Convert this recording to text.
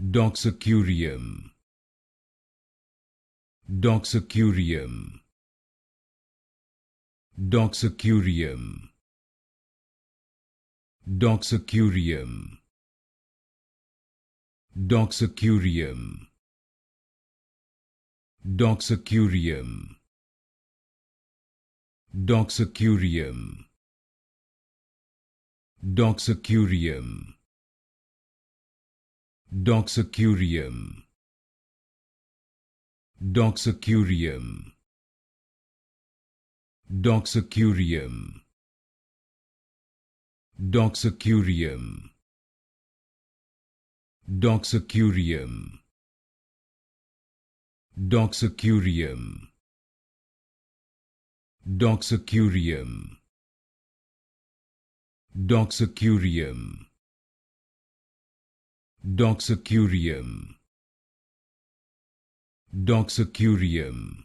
Doxacurium. Doxacurium. Doxacurium. Doxacurium. Doxacurium. Doxacurium. Doxacurium. Doxacurium. Doxacurium. Doxacurium. Doxacurium. Doxacurium. Doxacurium. Doxacurium. Doxacurium. Doxacurium. Doxacurium. Doxacurium.